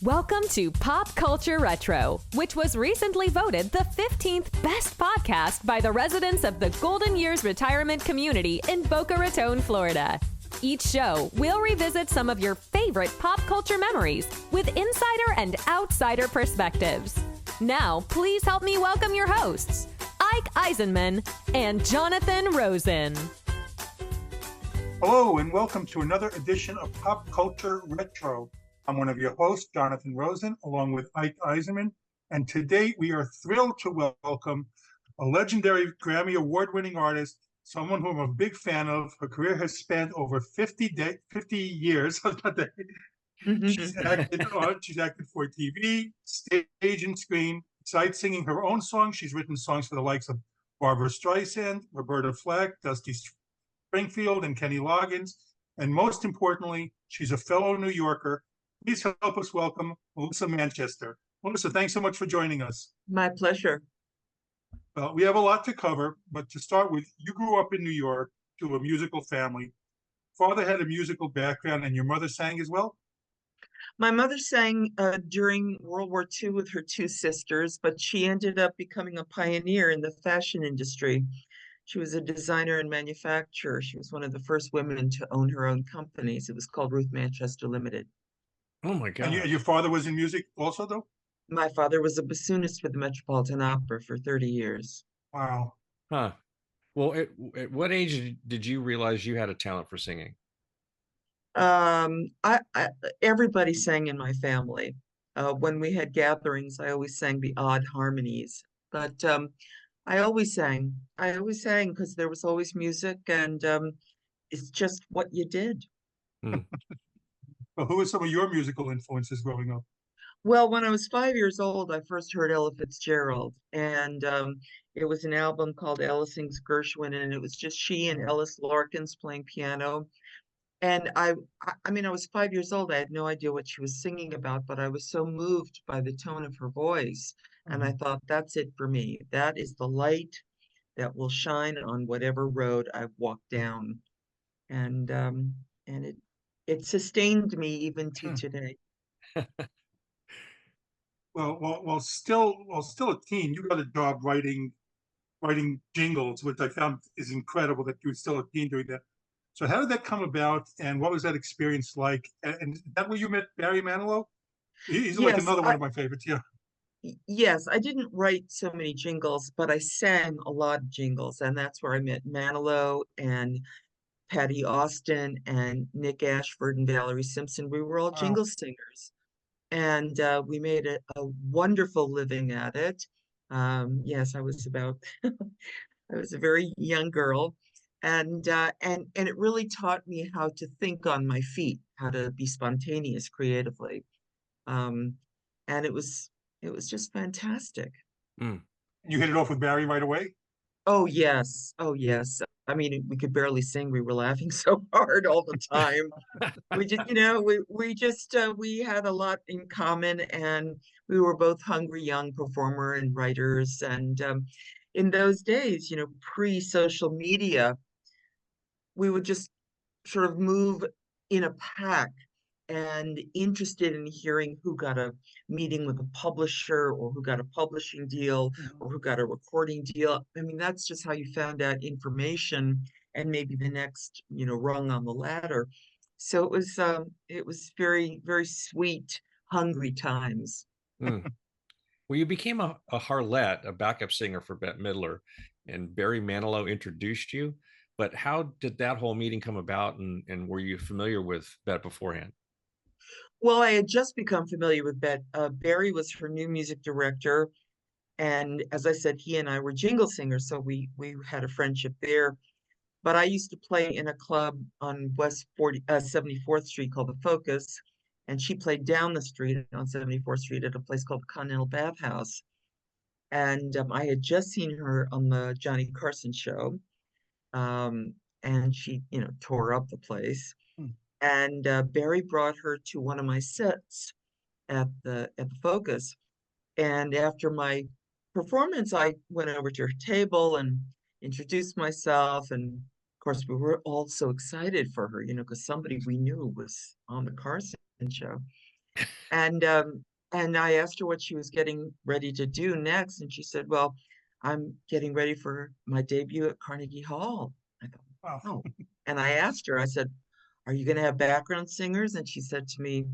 Welcome to Pop Culture Retro, which was recently voted the 15th best podcast by the residents of the Golden Years Retirement Community in Boca Raton, Florida. Each show, we'll revisit some of your favorite pop culture memories with insider and outsider perspectives. Now, please help me welcome your hosts, Ike Eisenmann and Jonathan Rosen. Hello, and welcome to another edition of Pop Culture Retro. I'm one of your hosts, Jonathan Rosen, along with Ike Eisenmann, and today we are thrilled to welcome a legendary Grammy Award-winning artist, someone whom I'm a big fan of. Her career has spanned over 50 years. She's acted for TV, stage, and screen. Besides singing her own songs, she's written songs for the likes of Barbara Streisand, Roberta Flack, Dusty Springfield, and Kenny Loggins. And most importantly, she's a fellow New Yorker. Please help us welcome Melissa Manchester. Melissa, thanks so much for joining us. My pleasure. Well, we have a lot to cover, but to start with, you grew up in New York to a musical family. Father had a musical background, and your mother sang as well? My mother sang during World War II with her two sisters, but she ended up becoming a pioneer in the fashion industry. She was a designer and manufacturer. She was one of the first women to own her own companies. It was called Ruth Manchester Limited. Oh my God. And your father was in music also, though? My father was a bassoonist for the Metropolitan Opera for 30 years. Wow. Huh. Well, at what age did you realize you had a talent for singing? Everybody sang in my family. When we had gatherings, I always sang the odd harmonies. But I always sang. Because there was always music, and it's just what you did. Well, who were some of your musical influences growing up? Well, when I was 5 years old, I first heard Ella Fitzgerald, and it was an album called Ella Sings Gershwin, and it was just she and Ellis Larkins playing piano. And I was 5 years old. I had no idea what she was singing about, but I was so moved by the tone of her voice. And I thought, that's it for me. That is the light that will shine on whatever road I've walked down. And it sustained me even to today. Well, still a teen, you got a job writing jingles, which I found is incredible that you were still a teen doing that. So how did that come about, and what was that experience like? And is that where you met Barry Manilow? He's like another one of my favorites, yeah. Yes, I didn't write so many jingles, but I sang a lot of jingles, and that's where I met Manilow and Patty Austin and Nick Ashford and Valerie Simpson. We were all jingle singers, and we made a wonderful living at it. Yes, I was a very young girl, and it really taught me how to think on my feet, how to be spontaneous creatively, and it was just fantastic. You hit it off with Barry right away? Oh yes. I mean, we could barely sing. We were laughing so hard all the time. We just, we had a lot in common, and we were both hungry young performer and writers. And in those days, pre-social media, we would just sort of move in a pack and interested in hearing who got a meeting with a publisher, or who got a publishing deal, or who got a recording deal. I mean, that's just how you found out information, and maybe the next, rung on the ladder. So it was very, very sweet, hungry times. Well, you became a harlot, a backup singer for Bette Midler, and Barry Manilow introduced you. But how did that whole meeting come about, and were you familiar with Bette beforehand? Well, I had just become familiar with Bette. Barry was her new music director. And as I said, he and I were jingle singers, so we had a friendship there. But I used to play in a club on West 74th Street called The Focus, and she played down the street on 74th Street at a place called the Continental Bathhouse. And I had just seen her on the Johnny Carson show, and she, tore up the place. And Barry brought her to one of my sets at the Focus. And after my performance, I went over to her table and introduced myself. And of course, we were all so excited for her, because somebody we knew was on the Carson show. And I asked her what she was getting ready to do next, and she said, "Well, I'm getting ready for my debut at Carnegie Hall." I thought, Wow. "Oh." And I asked her, I said, "Are you going to have background singers?" And she said to me,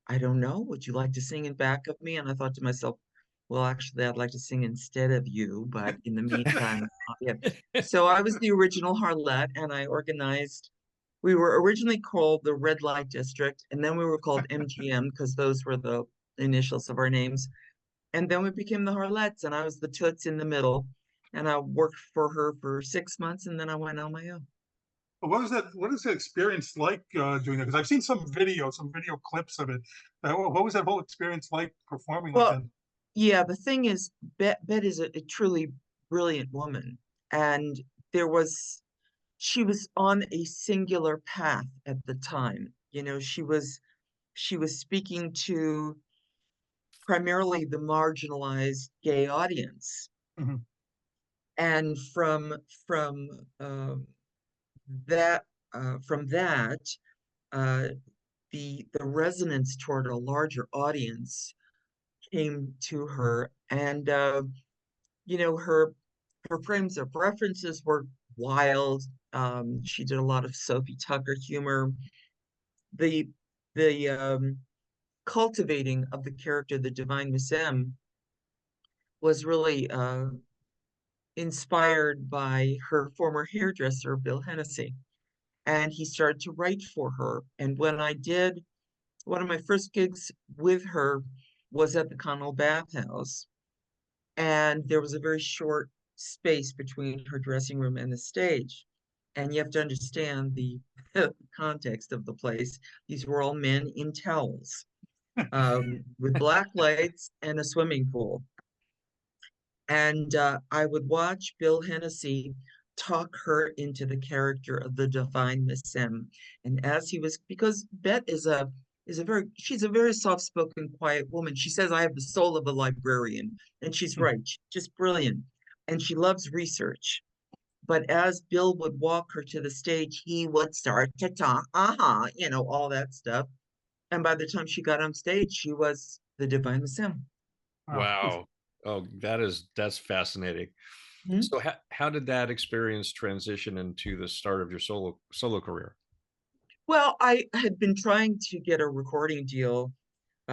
"I don't know. Would you like to sing in back of me?" And I thought to myself, well, actually, I'd like to sing instead of you, but in the meantime, yeah. So I was the original Harlette, and I organized. We were originally called the Red Light District, and then we were called MGM because those were the initials of our names. And then we became the Harlettes, and I was the Toots in the middle. And I worked for her for 6 months, and then I went on my own. What was that? What is the experience like doing that? Because I've seen some video clips of it. What was that whole experience like performing like Well, that? yeah, the thing is, Bet is a truly brilliant woman. And there was, she was on a singular path at the time. You know, she was speaking to primarily the marginalized gay audience. Mhm. And from that from that uh, the resonance toward a larger audience came to her, and you know, her frames of references were wild. She did a lot of Sophie Tucker humor. The the cultivating of the character, the Divine Miss M, was really inspired by her former hairdresser, Bill Hennessy. And he started to write for her. And when I did, one of my first gigs with her was at the Connell Bathhouse. And there was a very short space between her dressing room and the stage. And you have to understand the context of the place. These were all men in towels with black lights and a swimming pool. And I would watch Bill Hennessy talk her into the character of the Divine Miss M. And as he was, because Bet is a very, she's a very soft-spoken, quiet woman. She says, "I have the soul of a librarian," and she's right. She's just brilliant, and she loves research. But as Bill would walk her to the stage, he would start to talk, you know, all that stuff. And by the time she got on stage, she was the Divine Miss M. Wow. Wow. Oh, that's fascinating. Mhm. So how did that experience transition into the start of your solo career? Well, I had been trying to get a recording deal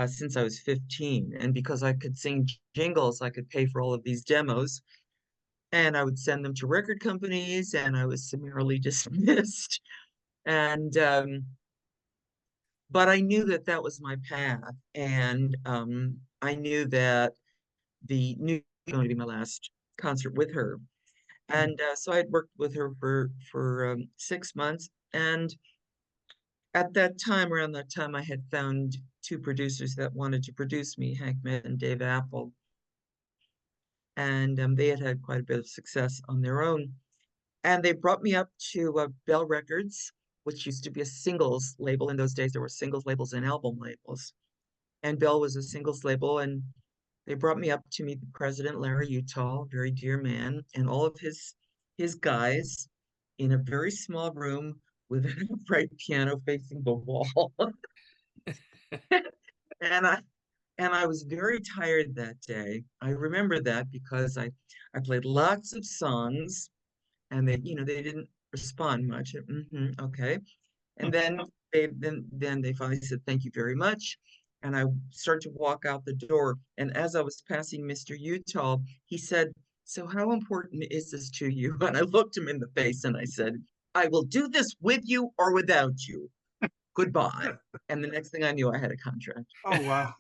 since I was 15. And because I could sing jingles, I could pay for all of these demos. And I would send them to record companies, and I was summarily dismissed. And, but I knew that that was my path. And I knew that the new was going to be my last concert with her. And so I had worked with her for 6 months. And at that time, around that time, I had found two producers that wanted to produce me, Hank Smith and Dave Apple. And they had had quite a bit of success on their own. And they brought me up to Bell Records, which used to be a singles label. In those days, there were singles labels and album labels. And Bell was a singles label. And they brought me up to meet the president, Larry Utah, very dear man, and all of his guys in a very small room with an upright piano facing the wall. and I and I was very tired that day. I remember that because I played lots of songs, and they, you know, they didn't respond much. Okay. And then they finally said, "Thank you very much." And I started to walk out the door. And as I was passing Mr. Utah, he said, "So how important is this to you?" And I looked him in the face and I said, "I will do this with you or without you. Goodbye." And the next thing I knew, I had a contract. Oh wow.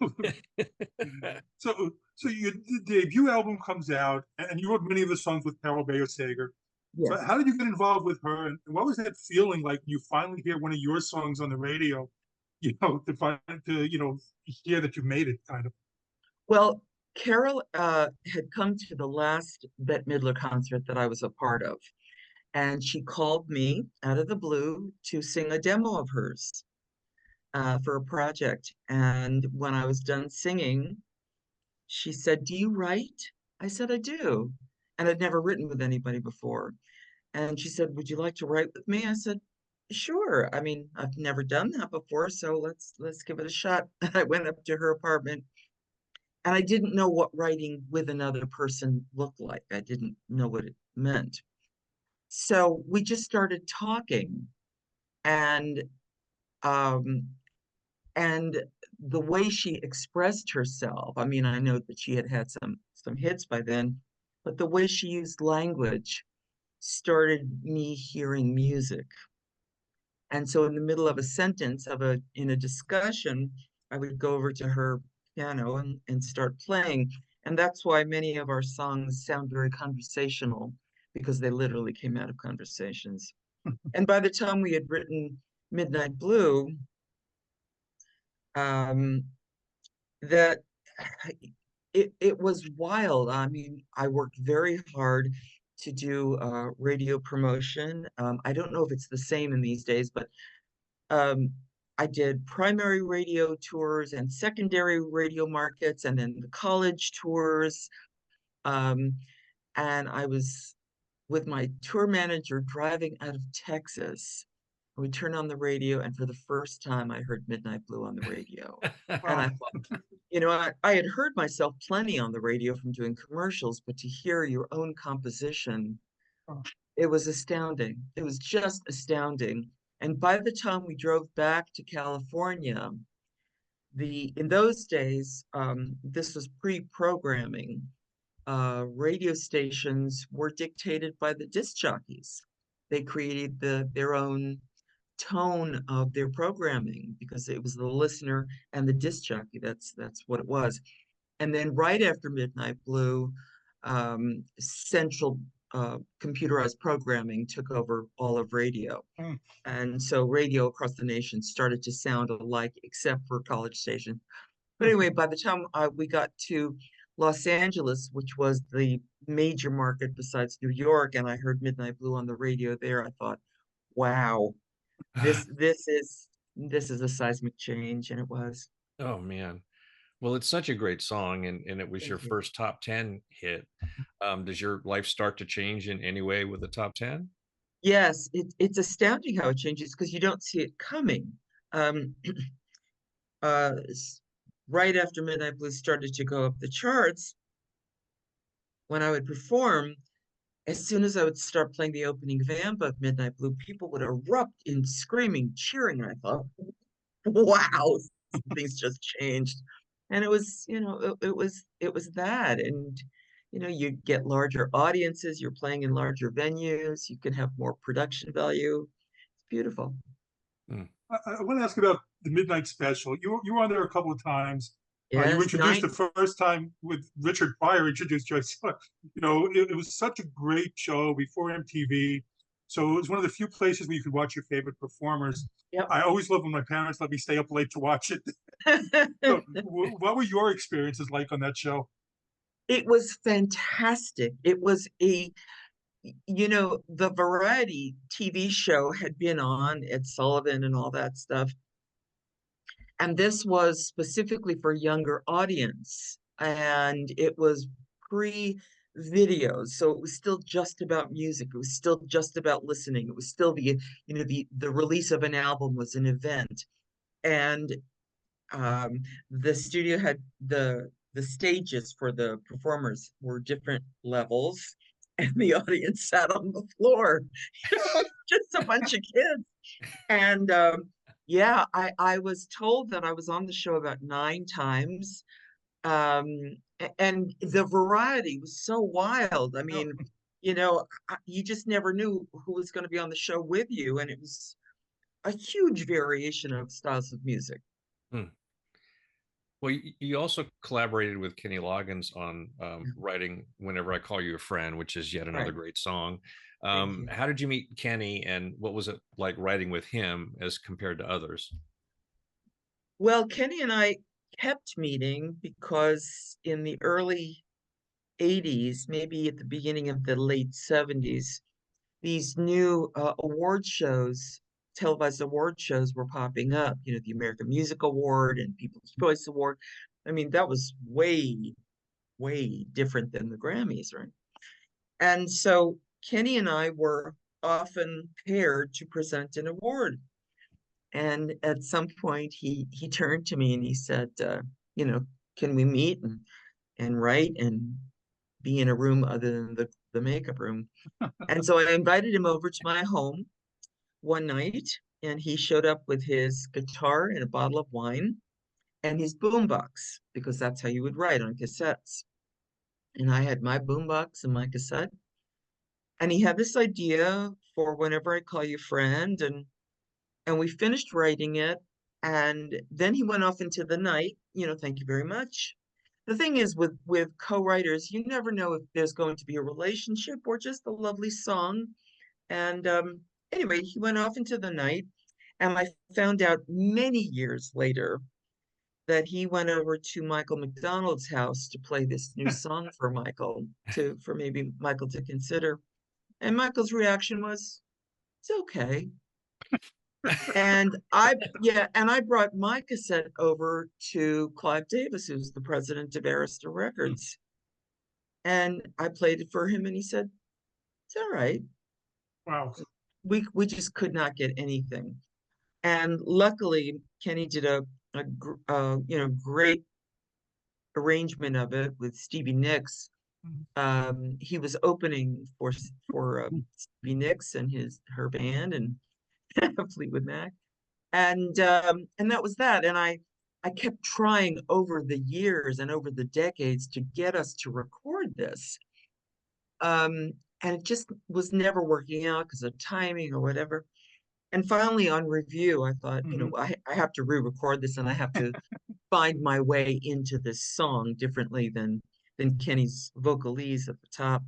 So your debut album comes out, and you wrote many of the songs with Carol Bayer Sager. So Yes. how did you get involved with her, and what was that feeling like when you finally hear one of your songs on the radio? You know, to hear that you made it, kind of. Well, Carol had come to the last Bette Midler concert that I was a part of, and she called me out of the blue to sing a demo of hers for a project. And when I was done singing, she said, "Do you write?" I said, "I do." And I'd never written with anybody before. And she said, "Would you like to write with me?" I said, sure. I mean, I've never done that before, so let's give it a shot. I went up to her apartment, and I didn't know what writing with another person looked like. I didn't know what it meant. So we just started talking, and um, and the way she expressed herself. I mean, I know that she had had some hits by then, but the way she used language started me hearing music. And so in the middle of a sentence in a discussion, I would go over to her piano and start playing. And that's why many of our songs sound very conversational, because they literally came out of conversations. And by the time we had written Midnight Blue, um, that it was wild. I mean, I worked very hard to do radio promotion. I don't know if it's the same in these days, but um, I did primary radio tours and secondary radio markets, and then the college tours. Um, and I was with my tour manager driving out of Texas. We turned on the radio, and for the first time, I heard Midnight Blue on the radio. And I Wow. thought, I had heard myself plenty on the radio from doing commercials, but to hear your own composition, Oh, it was astounding. It was just astounding. And by the time we drove back to California, in those days, this was pre-programming. Radio stations were dictated by the disc jockeys. They created their own tone of their programming because it was the listener and the disc jockey. That's what it was. And then right after Midnight Blue, central computerized programming took over all of radio. mm. And so radio across the nation started to sound alike, except for college stations. But anyway, by the time we got to Los Angeles, which was the major market besides New York, and I heard Midnight Blue on the radio there, I thought, wow, this is a seismic change, and it was. Oh man. Well, it's such a great song, and it was your Thank you. first top 10 hit. Does your life start to change in any way with the top 10? Yes, it's astounding how it changes because you don't see it coming. Um, uh, right after Midnight Blue started to go up the charts, when I would perform, as soon as I would start playing the opening vamp of Midnight Blue, people would erupt in screaming, cheering. And I thought, wow, things just changed. And it was, it was that. And, you get larger audiences, you're playing in larger venues, you can have more production value. It's beautiful. Mm. I want to ask about the Midnight Special. You were on there a couple of times. You were Yes, introduced the first time with Richard Pryor introduced you. I saw, it was such a great show before MTV. So it was one of the few places where you could watch your favorite performers. yep. I always loved when my parents let me stay up late to watch it. So, what were your experiences like on that show? It was fantastic. It was the variety TV show had been on Ed Sullivan and all that stuff. And this was specifically for younger audience. And it was pre-videos. So it was still just about music. It was still just about listening. It was still the release of an album was an event. And the studio had the stages for the performers were different levels, and the audience sat on the floor, just a bunch of kids. And yeah, I was told that I was on the show about 9 times. And the variety was so wild. I mean, you just never knew who was going to be on the show with you, and it was a huge variation of styles of music. Hmm. Well, you also collaborated with Kenny Loggins on writing "Whenever I Call You a Friend," which is yet another Right. great song. Thank you. How did you meet Kenny, and what was it like writing with him as compared to others? Well, Kenny and I kept meeting because in the early 80s, maybe at the beginning of the late 70s, these new award shows, televised award shows were popping up, the American Music Award and People's Choice Award. I mean, that was way, way different than the Grammys, right? And so Kenny and I were often paired to present an award. And at some point, he turned to me and he said, you know, can we meet and write and be in a room other than the makeup room? And so I invited him over to my home one night, and he showed up with his guitar and a bottle of wine and his boombox, because that's how you would write on cassettes. And I had my boombox and my cassette. And he had this idea for Whenever I Call You Friend, and we finished writing it. And then he went off into the night, you know, thank you very much. The thing is with co-writers, you never know if there's going to be a relationship or just a lovely song. And anyway, he went off into the night, and I found out many years later that he went over to Michael McDonald's house to play this new song for Michael, for maybe Michael to consider. And Michael's reaction was, it's okay. And I brought my cassette over to Clive Davis, who's the president of Arista Records. And I played it for him, and he said, it's all right. Wow. We just could not get anything. And luckily, Kenny did a great arrangement of it with Stevie Nicks. He was opening for Stevie Nicks and her band and Fleetwood Mac, and that was that. And I kept trying over the years and over the decades to get us to record this, and it just was never working out because of timing or whatever. And finally, on review, I thought, you know, I have to re-record this, and I have to find my way into this song differently than Kenny's vocalese at the top.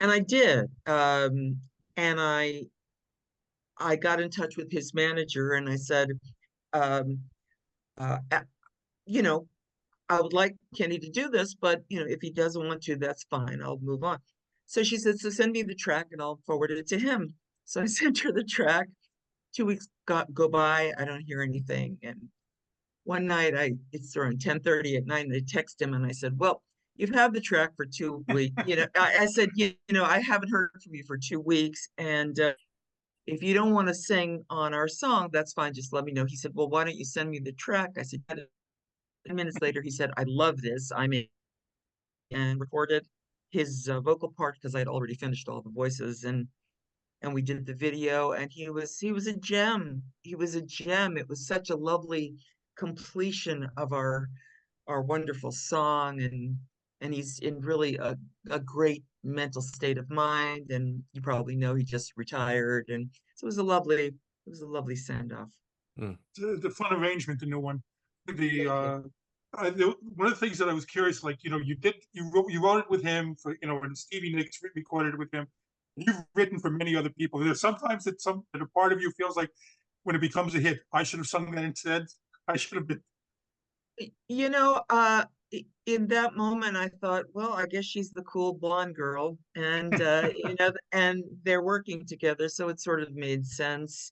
And I did. And I got in touch with his manager, and I said, you know, I would like Kenny to do this, but you know, if he doesn't want to, that's fine. I'll move on. So she said, so send me the track and I'll forward it to him. So I sent her the track. 2 weeks go by, I don't hear anything. And one night, it's around 10:30 at night, and I text him and I said, well, you've had the track for 2 weeks. You know, I said, you know, I haven't heard from you for 2 weeks. And if you don't want to sing on our song, that's fine. Just let me know. He said, well, why don't you send me the track? I said, 10 minutes later, he said, I love this. I'm in, and recorded his vocal part because I had already finished all the voices, and we did the video, and he was a gem. He was a gem. It was such a lovely completion of our wonderful song, and he's in really a great mental state of mind. And you probably know he just retired, and so it was a lovely send off. The fun arrangement, the new one. One of the things that I was curious, like, you know, you wrote it with him for, you know, when Stevie Nicks recorded it with him. You've written for many other people. There's sometimes that a part of you feels like when it becomes a hit, I should have sung that instead. I should have been. You know, in that moment, I thought, well, I guess she's the cool blonde girl, and you know, and they're working together, so it sort of made sense.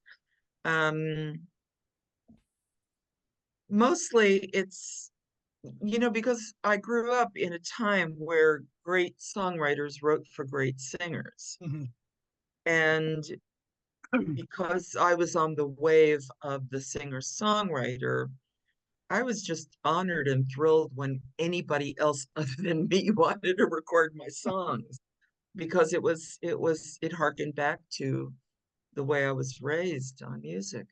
Mostly, it's, you know, because I grew up in a time where great songwriters wrote for great singers. And because I was on the wave of the singer-songwriter, I was just honored and thrilled when anybody else other than me wanted to record my songs, because it harkened back to the way I was raised on music.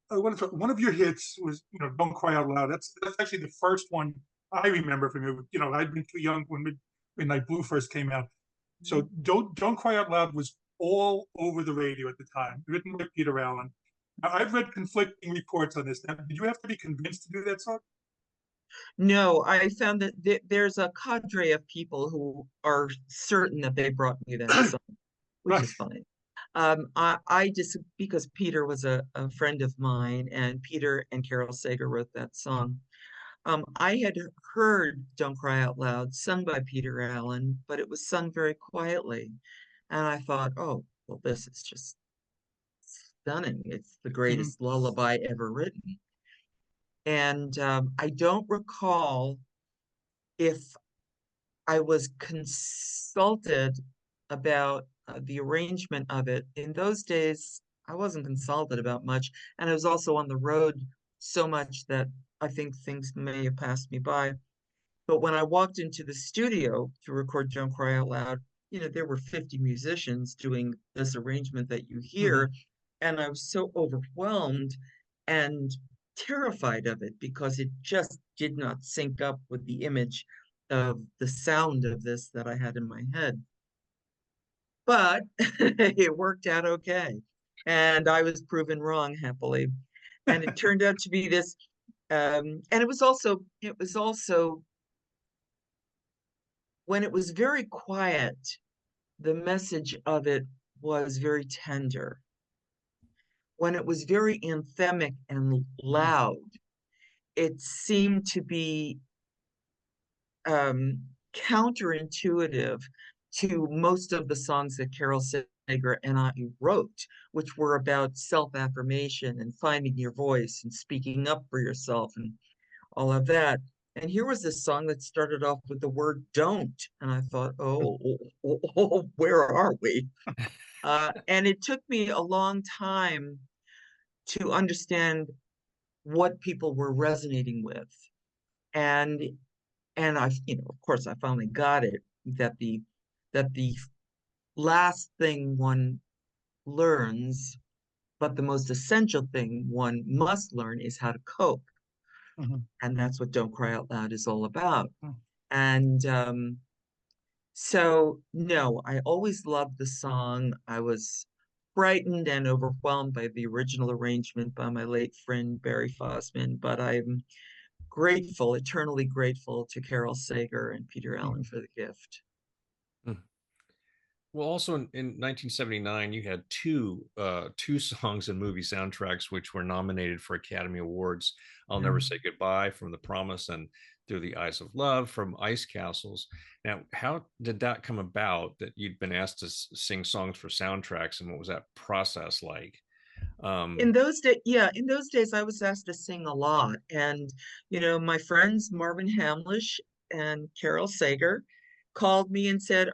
One of your hits was, you know, "Don't Cry Out Loud." That's actually the first one I remember from you. You know, I'd been too young when Midnight Blue first came out. So Don't Cry Out Loud was all over the radio at the time, written by Peter Allen. Now, I've read conflicting reports on this. Now, did you have to be convinced to do that song? No, I found that there's a cadre of people who are certain that they brought me that song, which is fine. I just, because Peter was a friend of mine, and Peter and Carol Sager wrote that song. I had heard Don't Cry Out Loud sung by Peter Allen, but it was sung very quietly. And I thought, oh, well, this is just stunning. It's the greatest lullaby ever written. And I don't recall if I was consulted about the arrangement of it. In those days, I wasn't consulted about much, and I was also on the road so much that I think things may have passed me by. But when I walked into the studio to record Don't Cry Out Loud, there were 50 musicians doing this arrangement that you hear, and I was so overwhelmed and terrified of it because it just did not sync up with the image of the sound of this that I had in my head. But it worked out okay. And I was proven wrong happily. And it turned out to be this, and it was also, when it was very quiet, the message of it was very tender. When it was very anthemic and loud, it seemed to be counterintuitive to most of the songs that Carol Sager and I wrote, which were about self-affirmation and finding your voice and speaking up for yourself and all of that. And here was this song that started off with the word don't. And I thought, where are we? And it took me a long time to understand what people were resonating with. And I, of course, I finally got it, that the last thing one learns, but the most essential thing one must learn, is how to cope. And that's what Don't Cry Out Loud is all about. And so, no, I always loved the song. I was frightened and overwhelmed by the original arrangement by my late friend Barry Fosman, but I'm grateful, eternally grateful to Carol Sager and Peter Allen for the gift. Well, also in 1979, you had two songs and movie soundtracks which were nominated for Academy Awards. I'll Never Say Goodbye from The Promise and Through the Eyes of Love from Ice Castles. Now, how did that come about that you'd been asked to sing songs for soundtracks, and what was that process like? In those days, I was asked to sing a lot. And, my friends Marvin Hamlish and Carol Sager called me and said,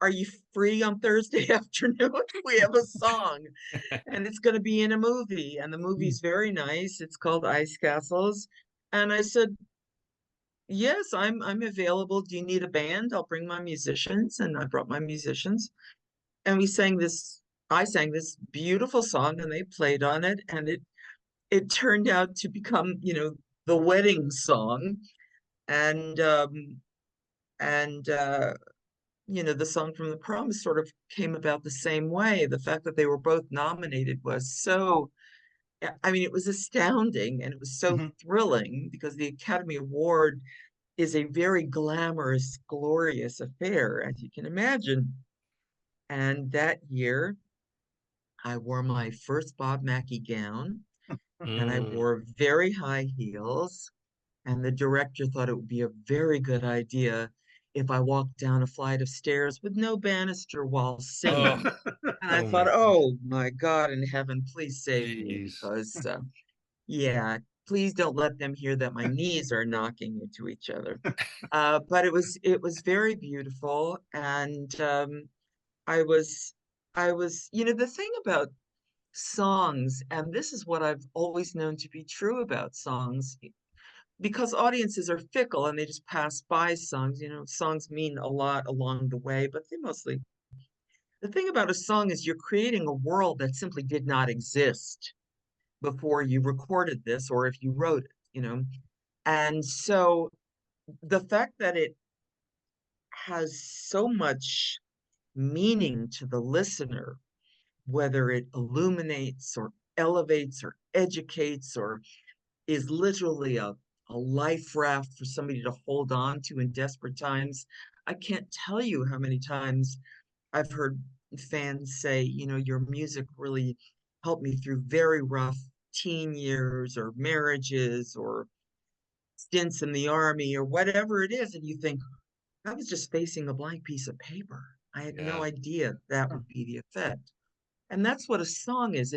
"Are you free on Thursday afternoon? We have a song and it's going to be in a movie. And the movie's very nice. It's called Ice Castles." And I said, "Yes, I'm available. Do you need a band? I'll bring my musicians." And I brought my musicians, and I sang this beautiful song, and they played on it, and it turned out to become, the wedding song. And the song from The Promise sort of came about the same way. The fact that they were both nominated was so, it was astounding, and it was so thrilling, because the Academy Award is a very glamorous, glorious affair, as you can imagine. And that year, I wore my first Bob Mackie gown, and I wore very high heels. And the director thought it would be a very good idea if I walked down a flight of stairs with no banister while singing. And I thought, oh my God in heaven, please save me, because please don't let them hear that my knees are knocking into each other. But it was very beautiful. And I was, the thing about songs, and this is what I've always known to be true about songs, because audiences are fickle and they just pass by songs. Songs mean a lot along the way, but the thing about a song is you're creating a world that simply did not exist before you recorded this, or if you wrote it, And so the fact that it has so much meaning to the listener, whether it illuminates or elevates or educates or is literally a life raft for somebody to hold on to in desperate times. I can't tell you how many times I've heard fans say, your music really helped me through very rough teen years or marriages or stints in the army or whatever it is. And you think, I was just facing a blank piece of paper. I had no idea that would be the effect. And that's what a song is.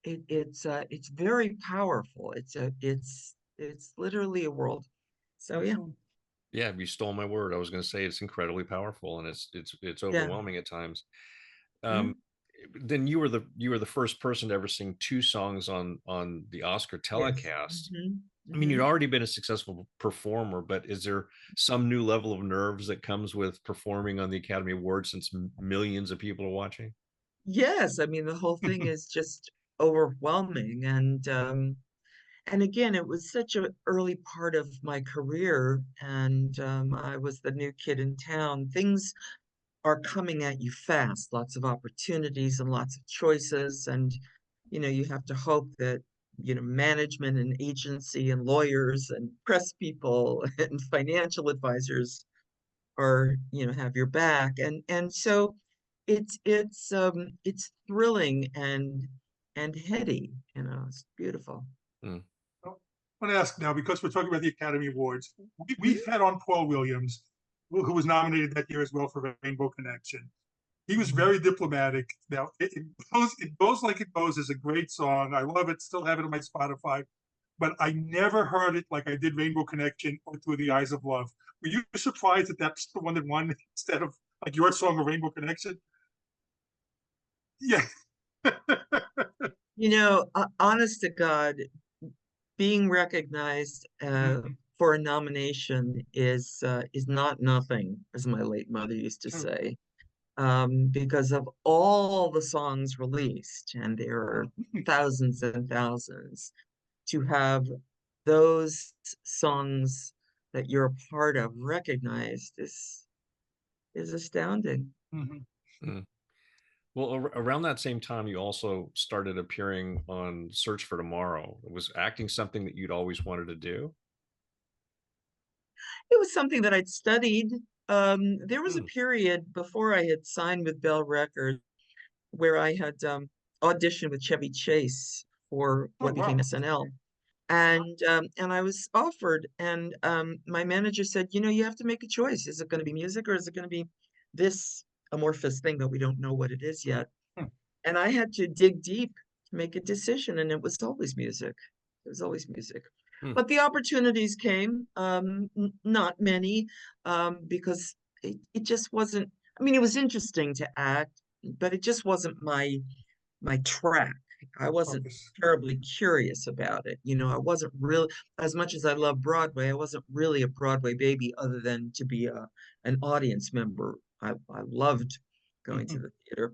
It's very powerful. It's literally a world. So yeah. Yeah, you stole my word. I was going to say it's incredibly powerful, and it's Yeah. overwhelming at times. Mhm. Um, then you were the first person to ever sing two songs on the Oscar Yes. telecast. I mean, you'd Mhm. already been a successful performer, but is there some new level of nerves that comes with performing on the Academy Awards since millions of people are watching? Yes, I mean the whole thing is just overwhelming, and again, it was such an early part of my career, and I was the new kid in town. Things are coming at you fast, lots of opportunities and lots of choices, and you have to hope that management and agency and lawyers and press people and financial advisors are have your back, and so it's thrilling and heady, it's beautiful. Mm. I want to ask now, because we're talking about the Academy Awards, we've Mhm. had on Paul Williams, who was nominated that year as well for Rainbow Connection. He was Mhm. very diplomatic. Now, it goes like it goes is a great song. I love it. Still have it on my Spotify. But I never heard it like I did Rainbow Connection or Through the Eyes of Love. Were you surprised that that's the one that won instead of like your song, A Rainbow Connection? Yeah. Honest to God, being recognized Mhm. for a nomination is not nothing, as my late mother used to True. say, because of all the songs released, and there are thousands and thousands. To have those songs that you're a part of recognized is astounding. Mhm. Mm. Well, around that same time, you also started appearing on Search for Tomorrow. Was acting something that you'd always wanted to do? It was something that I'd studied. There was a Mm. period before I had signed with Bell Records where I had auditioned with Chevy Chase for Oh, what became wow. SNL. And I was offered, and my manager said, you have to make a choice. Is it going to be music, or is it going to be this amorphous thing that we don't know what it is yet? Hmm. And I had to dig deep to make a decision, and it was always music. It was always music. Mm. But the opportunities came, not many, because it just wasn't. I mean, it was interesting to act, but it just wasn't my track. I wasn't Focus. terribly curious about it. I wasn't really, as much as I love Broadway, I wasn't really a Broadway baby other than to be an audience member. I loved going to Mhm. the theater.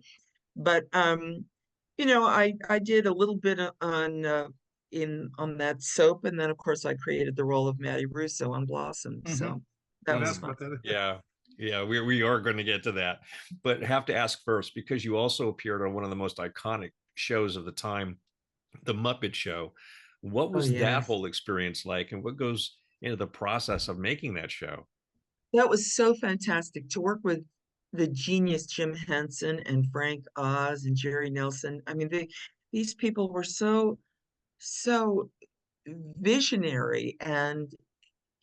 But I did a little bit on that soap, and then of course I created the role of Maddie Russo on Blossom. Mhm. So I that would was Mm. ask fun. about that. Yeah, yeah, we are going to get to that, but have to ask first because you also appeared on one of the most iconic shows of the time, The Muppet Show. What Oh was that yes. whole experience like, and what goes into the process of making that show? That was so fantastic to work with the genius Jim Henson and Frank Oz and Jerry Nelson. I mean, these people were so visionary and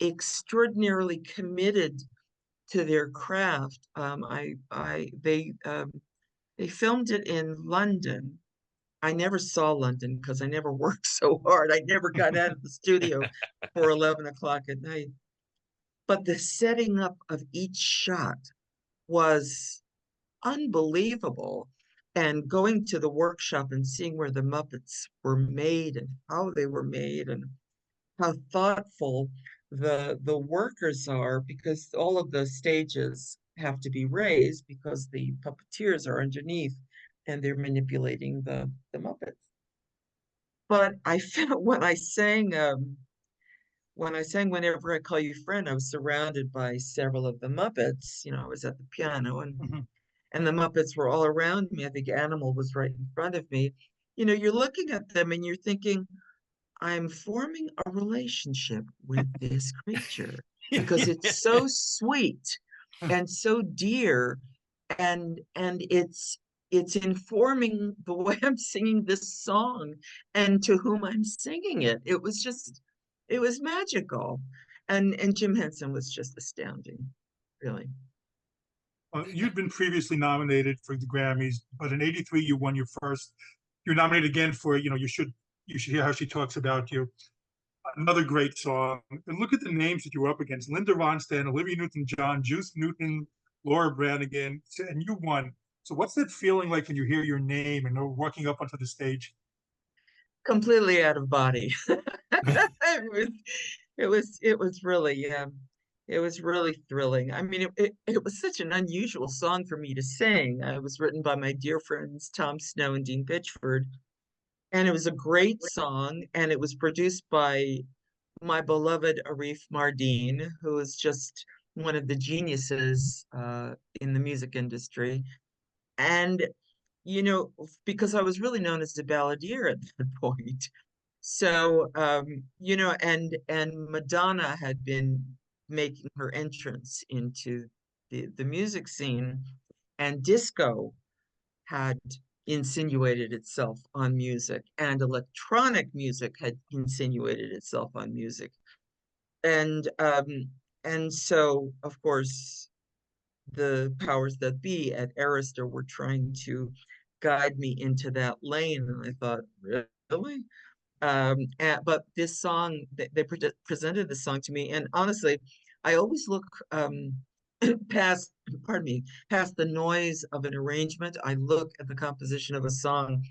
extraordinarily committed to their craft. They filmed it in London. I never saw London because I never worked so hard. I never got out of the studio for 11 o'clock at night. But the setting up of each shot was unbelievable. And going to the workshop and seeing where the Muppets were made and how they were made and how thoughtful the workers are, because all of the stages have to be raised because the puppeteers are underneath and they're manipulating the Muppets. But I felt when I sang Whenever I Call You Friend, I was surrounded by several of the Muppets. I was at the piano, Mhm. and the Muppets were all around me. I think Animal was right in front of me. You're looking at them and you're thinking, I'm forming a relationship with this creature because it's so sweet and so dear, and it's informing the way I'm singing this song and to whom I'm singing it. It was magical. And Jim Henson was just astounding, really. You'd been previously nominated for the Grammys, but in '83 you won your first. You're nominated again for, you should hear how she talks about you. Another great song. And look at the names that you were up against: Linda Ronstadt, Olivia Newton-John, Juice Newton, Laura Branigan, and you won. So what's that feeling like when you hear your name and you're walking up onto the stage? Completely out of body. It was really it was really thrilling. I mean, it was such an unusual song for me to sing. It was written by my dear friends Tom Snow and Dean Pitchford, and it was a great song, and it was produced by my beloved Arif Mardin, who is just one of the geniuses in the music industry. And because I was really known as a balladeer at that point. So, and Madonna had been making her entrance into the music scene, and disco had insinuated itself on music, and electronic music had insinuated itself on music. And so, of course, the powers that be at Arista were trying to guide me into that lane. And I thought, really? But this song, they presented this song to me. And honestly, I always look past, pardon me, past the noise of an arrangement. I look at the composition of a song,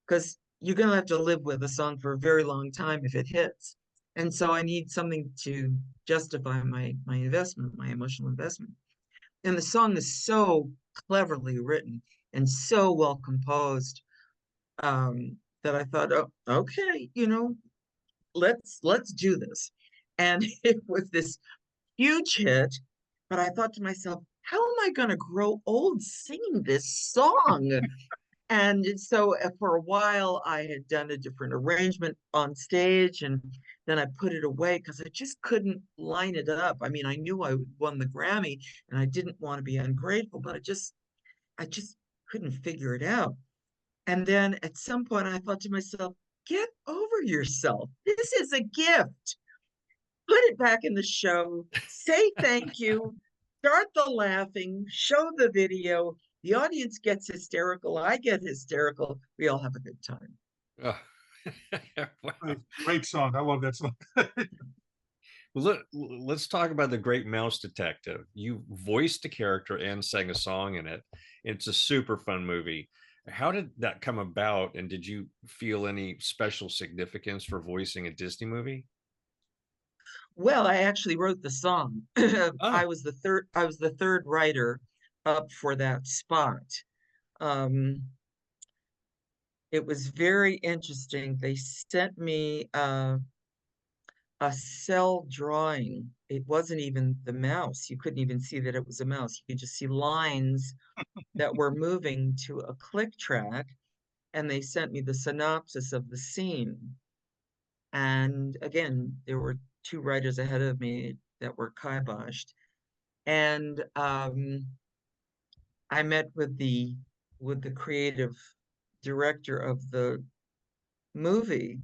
because you're going to have to live with a song for a very long time if it hits. And so I need something to justify my investment, my emotional investment. And the song is so cleverly written and so well composed, that I thought, oh, okay, let's do this. And it was this huge hit, but I thought to myself, how am I going to grow old singing this song? And so for a while, I had done a different arrangement on stage, and then I put it away because I just couldn't line it up. I mean, I knew I won the Grammy, and I didn't want to be ungrateful, but I just couldn't figure it out. And then at some point, I thought to myself, get over yourself. This is a gift. Put it back in the show. Say thank you. Start the laughing. Show the video. The audience gets hysterical. I get hysterical. We all have a good time. Oh. Wow. Great song. I love that song. Well, let's talk about The Great Mouse Detective. You voiced a character and sang a song in it. It's a super fun movie. How did that come about? And did you feel any special significance for voicing a Disney movie? Well, I actually wrote the song. Oh, I was the third writer up for that spot. Um, it was very interesting. They sent me a cell drawing. It wasn't even the mouse. You couldn't even see that it was a mouse. You could just see lines that were moving to a click track. And they sent me the synopsis of the scene. And again, there were two writers ahead of me that were kiboshed. And I met with the creative director of the movie,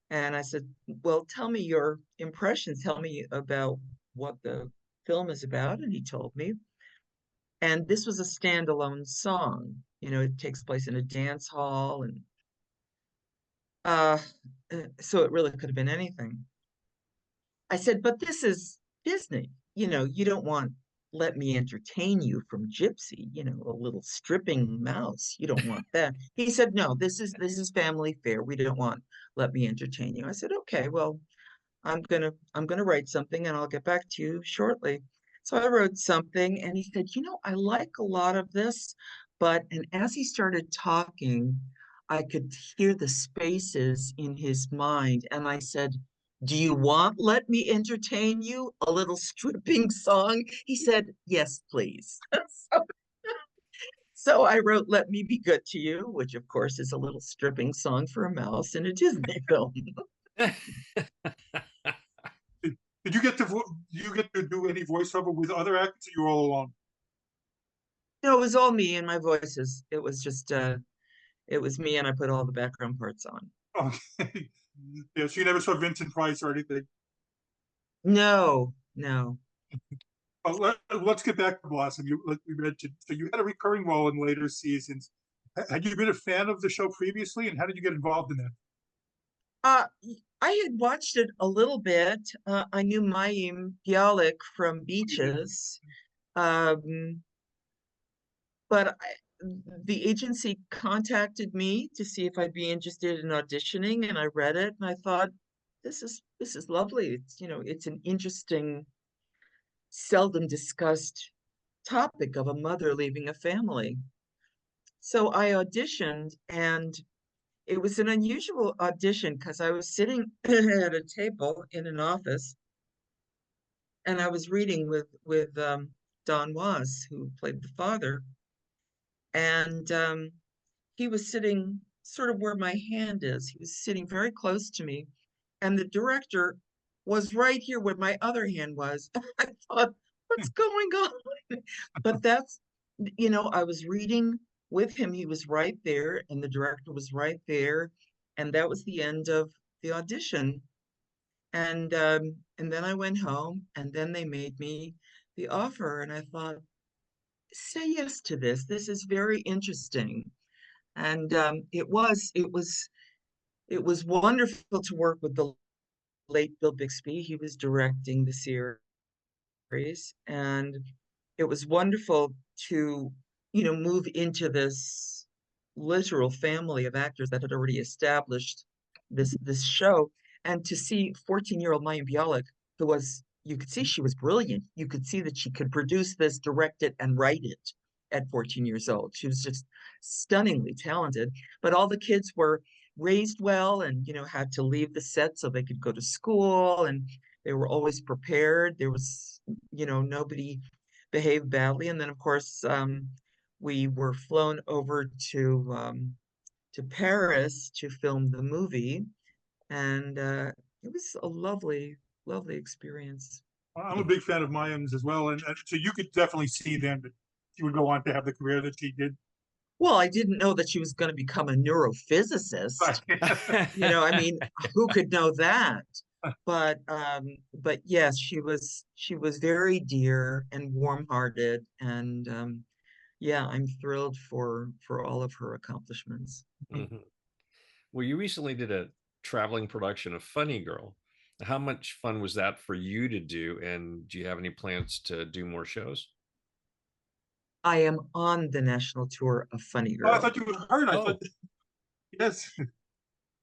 and I said, well, tell me your impressions. Tell me about what the film is about. And he told me. And this was a standalone song. It takes place in a dance hall, and uh, so it really could have been anything. I said, but this is Disney. You don't want Let Me Entertain You from Gypsy, a little stripping mouse. You don't want that. He said, no, this is family fare. We don't want Let Me Entertain You. I said, okay, well, I'm gonna write something and I'll get back to you shortly. So I wrote something, and he said, I like a lot of this, and as he started talking, I could hear the spaces in his mind. And I said, do you want Let Me Entertain You? A little stripping song? He said, yes, please. so, so I wrote Let Me Be Good to You, which of course is a little stripping song for a mouse in a Disney film. Did you get to do any voiceover with other actors, or you were all alone? No, it was all me and my voices. It was just it was me, and I put all the background parts on. Okay. Yeah, so you never saw Vincent Price or anything. No, no. Let's get back to Blossom. Like we mentioned, so you had a recurring role in later seasons. Had you been a fan of the show previously, and how did you get involved in that? I had watched it a little bit. I knew Mayim Bialik from Beaches, um, but the agency contacted me to see if I'd be interested in auditioning, and I read it, and I thought, this is lovely. It's an interesting, seldom discussed topic of a mother leaving a family. So I auditioned, and it was an unusual audition because I was sitting at a table in an office, and I was reading with Don Was, who played the father, and he was sitting sort of where my hand is. He was sitting very close to me, and the director was right here where my other hand was. I thought, what's going on? But I was reading with him. He was right there, and the director was right there, and that was the end of the audition. And then I went home, and then they made me the offer, and I thought, say yes to this. This is very interesting. And it was wonderful to work with the late Bill Bixby. He was directing the series, and it was wonderful to move into this literal family of actors that had already established this show, and to see 14-year-old Mayim Bialik, who was, you could see she was brilliant. You could see that she could produce this, direct it, and write it at 14 years old. She was just stunningly talented. But all the kids were raised well, and had to leave the set so they could go to school, and they were always prepared. There was nobody behaved badly. And then, of course, we were flown over to Paris to film the movie, and it was a lovely, lovely experience. I'm a big fan of Mayim's as well, and so you could definitely see then that she would go on to have the career that she did. Well, I didn't know that she was going to become a neurophysicist. I mean, who could know that? But yes, she was very dear and warm-hearted, and yeah, I'm thrilled for all of her accomplishments. Mhm. Well, you recently did a traveling production of Funny Girl. How much fun was that for you to do? And do you have any plans to do more shows? I am on the national tour of Funny Oh, I Girl. thought you heard. I Oh, thought, yes.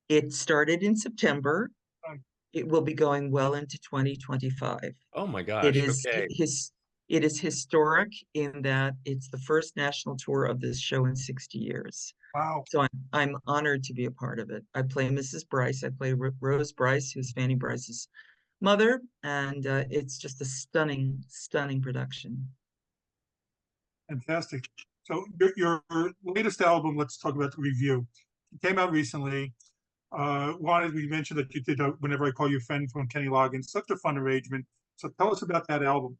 It started in September. Um, It will be going well into 2025. oh my It gosh. is Okay. it is historic in that it's the first national tour of this show in 60 years. Wow. So I'm honored to be a part of it. I play Mrs. Bryce. I play Rose Bryce, who's Fanny Bryce's mother, and it's just a stunning, stunning production. Fantastic. So your latest album, let's talk about the review. It came out recently. We mentioned that you did Whenever I Call You Friend from Kenny Loggins, such a fun arrangement. So tell us about that album.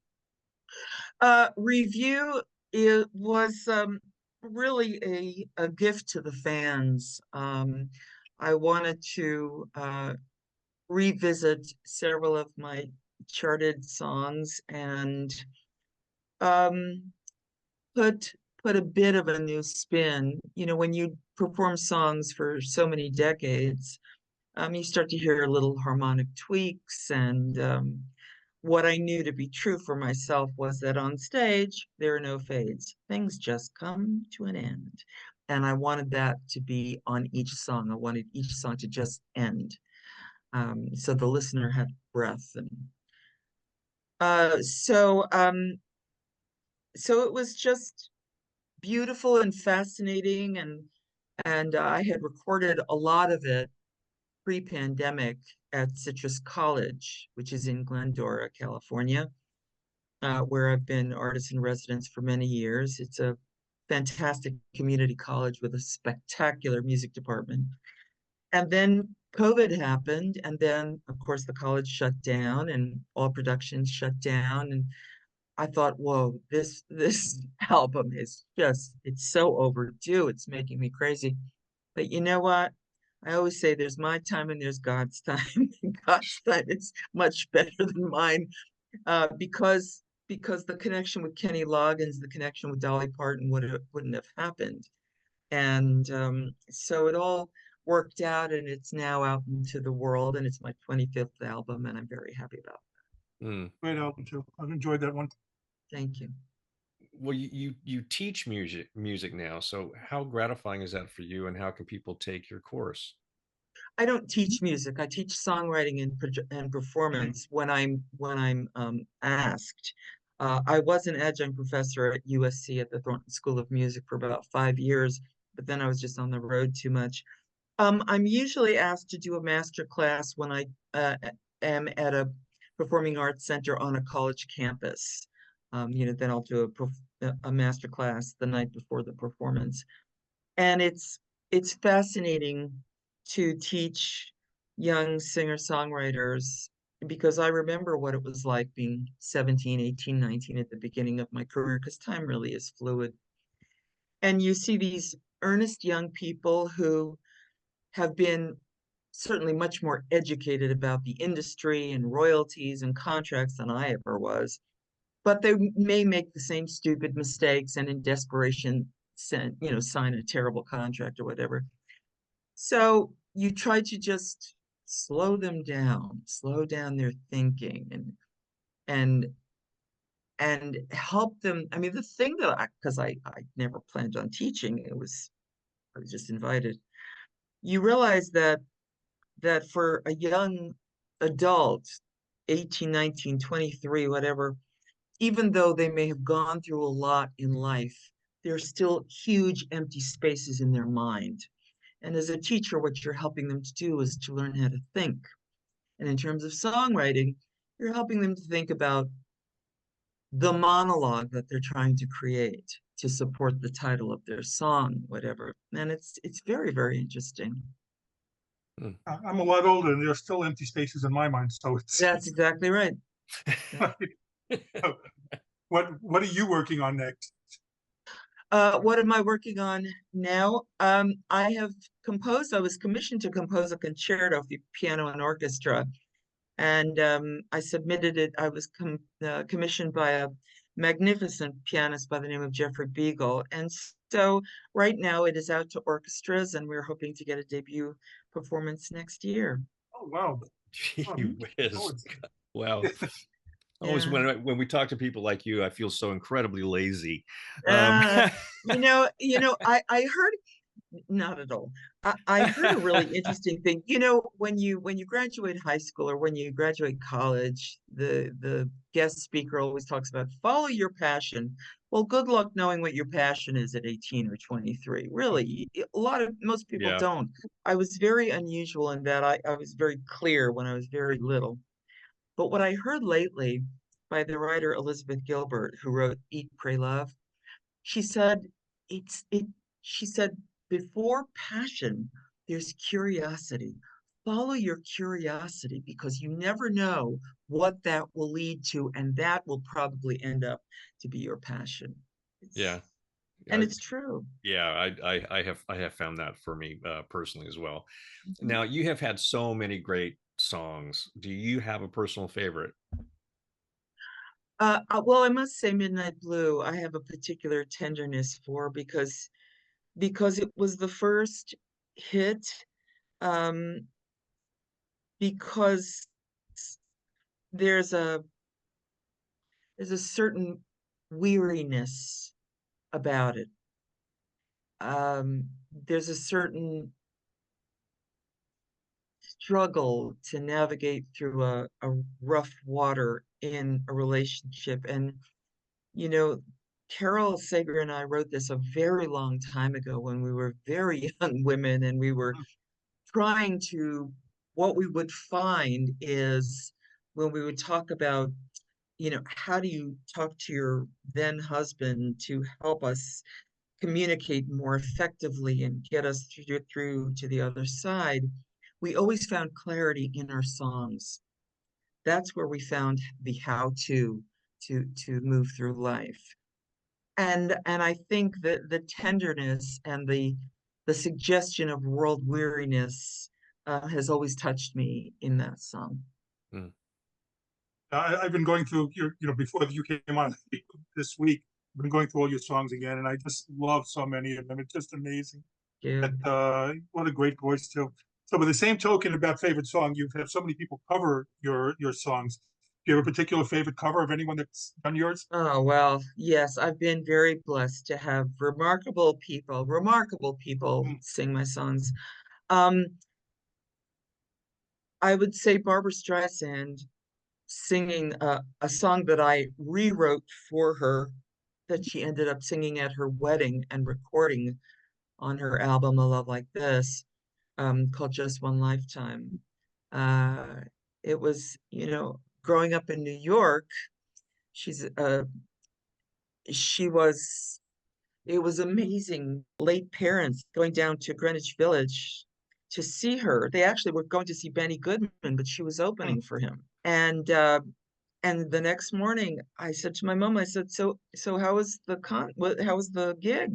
Review, it was really a gift to the fans. I wanted to revisit several of my charted songs, and um, put a bit of a new spin. When you perform songs for so many decades, you start to hear little harmonic tweaks, and what I knew to be true for myself was that on stage, there are no fades. Things just come to an end. And I wanted that to be on each song. I wanted each song to just end. So the listener had breath. And so it was just beautiful and fascinating. And I had recorded a lot of it pre-pandemic at Citrus College, which is in Glendora, California, where I've been artist in residence for many years. It's a fantastic community college with a spectacular music department. And then COVID happened, and then, of course, the college shut down and all productions shut down. And I thought, whoa, this album is it's so overdue. It's making me crazy. But you know what? I always say there's my time and there's God's time. God's time is much better than mine, because the connection with Kenny Loggins, the connection with Dolly Parton wouldn't have happened. And so it all worked out, and it's now out into the world, and it's my 25th album, and I'm very happy about Mm. Great album too. I've enjoyed that one. it. Thank you. Well, you teach music now, so how gratifying is that for you, and how can people take your course? I don't teach music. I teach songwriting and performance when I'm asked. I was an adjunct professor at USC at the Thornton School of Music for about 5 years, but then I was just on the road too much. I'm usually asked to do a master class when I am at a performing arts center on a college campus. Then I'll do a master class the night before the performance, and it's fascinating to teach young singer-songwriters because I remember what it was like being 17, 18, 19 at the beginning of my career, because time really is fluid. And you see these earnest young people who have been certainly much more educated about the industry and royalties and contracts than I ever was, but they may make the same stupid mistakes and in desperation sign a terrible contract or whatever. So you try to just slow down their thinking and and help them. I mean, the thing that because I never planned on teaching, I was just invited. You realize that for a young adult, 18, 19, 23, whatever, even though they may have gone through a lot in life, there's still huge empty spaces in their mind. And as a teacher, what you're helping them to do is to learn how to think. And in terms of songwriting, you're helping them to think about the monologue that they're trying to create to support the title of their song, whatever. And it's very, very interesting. Mm. I'm a lot older, and there's still empty spaces in my mind. So it's That's exactly right. what are you working on next? What am I working on now? I was commissioned to compose a concerto for piano and orchestra, and I submitted it. I was commissioned by a magnificent pianist by the name of Jeffrey Beagle. And so right now it is out to orchestras, and we're hoping to get a debut performance next year. Oh wow! Gee Oh, whiz. Wow. Always Yeah. when we talk to people like you, I feel so incredibly lazy. Uh, I heard not at all. I heard a really interesting thing. When you graduate high school or when you graduate college, the guest speaker always talks about follow your passion. Well, good luck knowing what your passion is at 18 or 23. Really, most people Yeah. don't. I was very unusual in that I was very clear when I was very little. But what I heard lately by the writer Elizabeth Gilbert, who wrote Eat, Pray, Love, she said it's it she said before passion, there's curiosity. Follow your curiosity because you never know what that will lead to, and that will probably end up to be your passion. Yeah. And it's true. Yeah, I have found that for me personally as well. Mhm. Now, you have had so many great songs. Do you have a personal favorite? Well, I must say Midnight Blue, I have a particular tenderness for because it was the first hit, um, because there's a there's a certain weariness about it. There's a certain struggle to navigate through a rough water in a relationship. And, you know, Carol Sager and I wrote this a very long time ago when we were very young women and we were trying to, what we would find is when we would talk about, how do you talk to your then husband to help us communicate more effectively and get us through to the other side, we always found clarity in our songs. That's where we found the how to move through life. And I think that the tenderness and the suggestion of world weariness has always touched me in that song. Mm. I've been going through before you came on this week. I've been going through all your songs again, and I just love so many of them. It's just amazing. you. What a great voice too. So, by the same token about favorite song, you've had so many people cover your songs. Do you have a particular favorite cover of anyone that's done yours? Oh, well, yes, I've been very blessed to have remarkable people Mm. sing my songs. Um, I would say Barbara Streisand singing a song that I rewrote for her that she ended up singing at her wedding and recording on her album A Love Like This, called Just One Lifetime. Uh, it was, growing up in New York, she's she was it was amazing. Late parents going down to Greenwich Village to see her. They actually were going to see Benny Goodman, but she was Mm. opening for him. And the next morning, I said to my mom, I said, so how was how was the gig?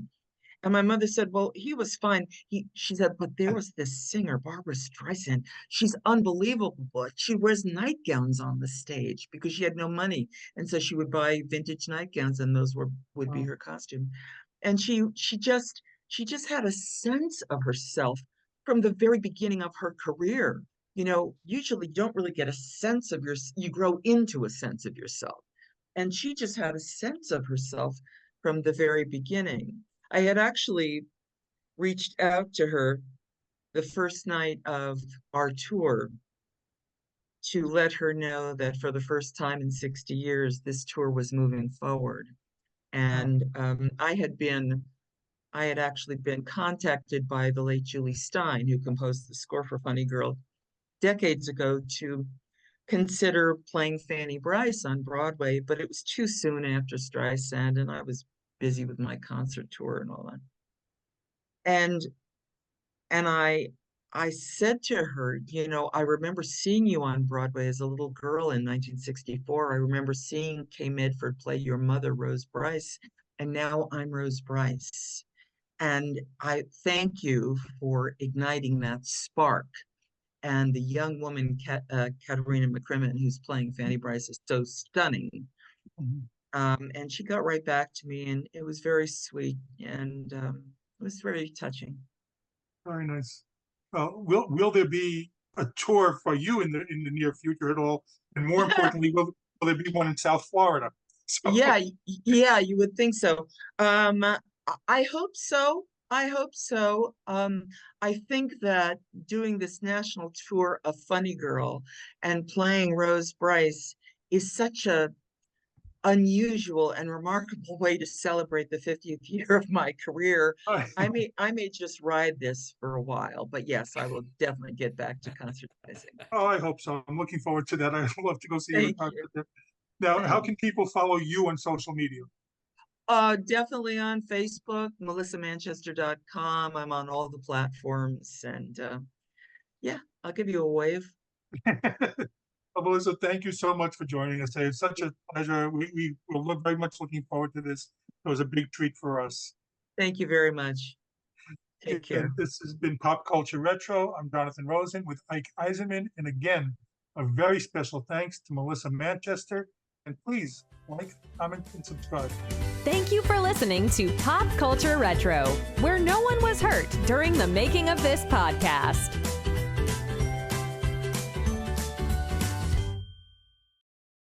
And my mother said, well, he was fine. She said, but there was this singer, Barbara Streisand. She's unbelievable. She wears nightgowns on the stage because she had no money. And so she would buy vintage nightgowns, and those would be Oh, her costume. And she just had a sense of herself from the very beginning of her career. Usually you don't really get a sense of you grow into a sense of yourself. And she just had a sense of herself from the very beginning. I had actually reached out to her the first night of our tour to let her know that for the first time in 60 years, this tour was moving forward. oh, And I had actually been contacted by the late Julie Stein, who composed the score for Funny Girl decades ago, to consider playing Fanny Brice on Broadway, but it was too soon after Streisand, and I was busy with my concert tour and all that. And and I said to her, I remember seeing you on Broadway as a little girl in 1964. I remember seeing Kay Medford play your mother, Rose Brice, and now I'm Rose Brice. And I thank you for igniting that spark. And the young woman, Katerina McCrimmon, who's playing Fanny Brice, is so stunning. mhm. And she got right back to me, and it was very sweet, and it was very touching. Very nice. Will there be a tour for you in the near future at all? And more importantly, will there be one in South Florida? So, Yeah, you would think so. I hope so. I hope so. I think that doing this national tour of Funny Girl and playing Rose Brice is such a unusual and remarkable way to celebrate the 50th year of my career. I may just ride this for a while, but yes, I will definitely get back to concertizing. oh, I hope so. I'm looking forward to that. I'd love to go see you in Thank you. concert there. Now, how Thank you. can people follow you on social media? Definitely on Facebook, melissamanchester.com. I'm on all the platforms, and yeah, I'll give you a wave. Well, Melissa, thank you so much for joining us today. It's such a pleasure. We will look very much looking forward to this. It was a big treat for us. Thank you very much. Take care. And this has been Pop Culture Retro. I'm Jonathan Rosen with Ike Eisenmann. And again, a very special thanks to Melissa Manchester. And please like, comment, and subscribe. Thank you for listening to Pop Culture Retro, where no one was hurt during the making of this podcast.